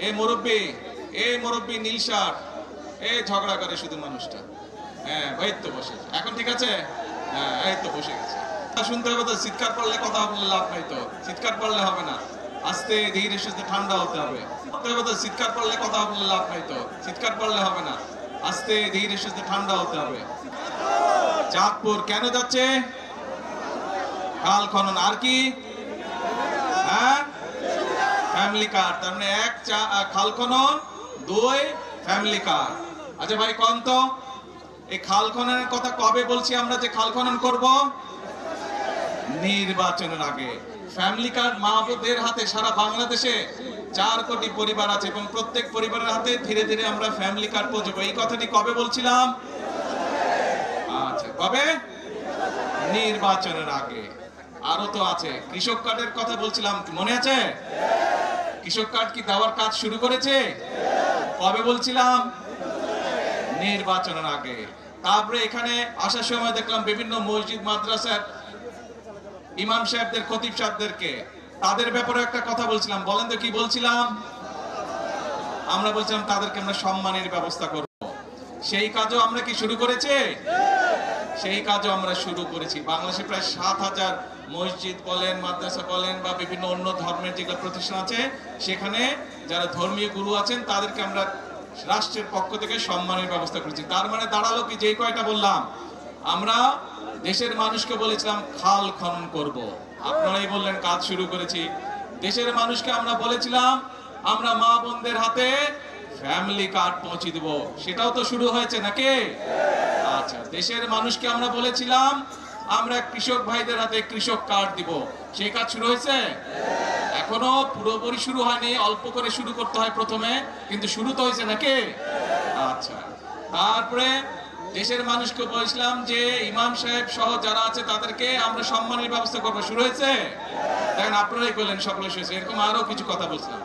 এই মুরব্বী নীল শার্ট, ঝগড়া করে শুধু মানুষটা। হ্যাঁ, এই তো বসে, এখন ঠিক আছে? হ্যাঁ, এই তো বসে গেছে। শুনতে হবে তো, চিৎকার করলে কথা বললে লাভ নাই তো, চিৎকার করলে হবে না, আস্তে ধীরে সুস্থে ঠান্ডা হতে হবে। চিৎকার করলে কথা বললে লাভ নাই তো, চিৎকার করলে হবে না, আস্তে ধীরে সুস্থে ঠান্ডা হতে হবে। চাঁদপুর কেন যাচ্ছে? খাল খনন, আর কি? হ্যাঁ, ফ্যামিলি কার্ড। তার মানে 1 খাল খনন, 2 ফ্যামিলি কার্ড। আচ্ছা ভাই, কোন তো এই খাল খননের কথা কবে বলছি আমরা যে খাল খনন করব? নির্বাচনের আগে। ফ্যামিলি কার্ড মা বোনদের হাতে সারা বাংলাদেশে 4 কোটি পরিবার আছে এবং প্রত্যেক পরিবারের হাতে ধীরে ধীরে আমরা ফ্যামিলি কার্ড পৌঁছাবো। এই কথাটি কবে বলছিলাম? আচ্ছা, কবে? নির্বাচনের আগে। আরো তো আছে, কৃষক কার্ডের কথা বলছিলাম, মনে আছে? কৃষক কার্ড কি দেওয়ার কাজ শুরু করেছে? কবে বলছিলাম? নির্বাচনের আগে। তারপরে এখানে আসার সময় দেখলাম বিভিন্ন মসজিদ মাদ্রাসার ইমাম সাহেবদের, খতিব সাহেবদেরকে, তাদের ব্যাপারে একটা কথা বলছিলাম। বলেন তো কি বলছিলাম? আমরা বলছিলাম তাদেরকে আমরা সম্মানের ব্যবস্থা করব। সেই কাজও আমরা কি শুরু করেছি? সেই কাজও আমরা শুরু করেছি। বাংলাদেশে প্রায় 7,000 মসজিদ বলেন, মাদ্রাসা বলেন বা বিভিন্ন অন্য ধর্মের যেগুলো প্রতিষ্ঠান আছে, সেখানে যারা ধর্মীয় গুরু আছেন তাদেরকে আমরা রাষ্ট্রের পক্ষ থেকে সম্মানের ব্যবস্থা করেছি। তার মানে দাঁড়ালো কি, যেই কয়টা বললাম, আমরা দেশের মানুষকে বলেছিলাম খাল খনন করব, আপনারাই বললেন কাজ শুরু করেছি। দেশের মানুষকে আমরা বলেছিলাম আমরা মা বোনদের হাতে ফ্যামিলি কার্ড পৌঁছে দেব, সেটাও তো শুরু হয়েছে নাকি? আচ্ছা, দেশের মানুষকে আমরা বলেছিলাম আমরা কৃষক ভাইদের হাতে কৃষক কার্ড দিব, সেই কাজ শুরু হয়েছে? এখনো পুরোপুরি শুরু হয়নি, অল্প করে শুরু করতে হয় প্রথমে, কিন্তু শুরু তো হয়েছে নাকি? আচ্ছা, তারপরে দেশের মানুষকে বলেছিলাম যে ইমাম সাহেব সহ যারা আছে তাদেরকে আমরা সম্মানের ব্যবস্থা করবো, শুরু হয়েছে? দেখেন, আপনারাই বললেন সকলে শুনেছে। এরকম আরো কিছু কথা বলছিলাম।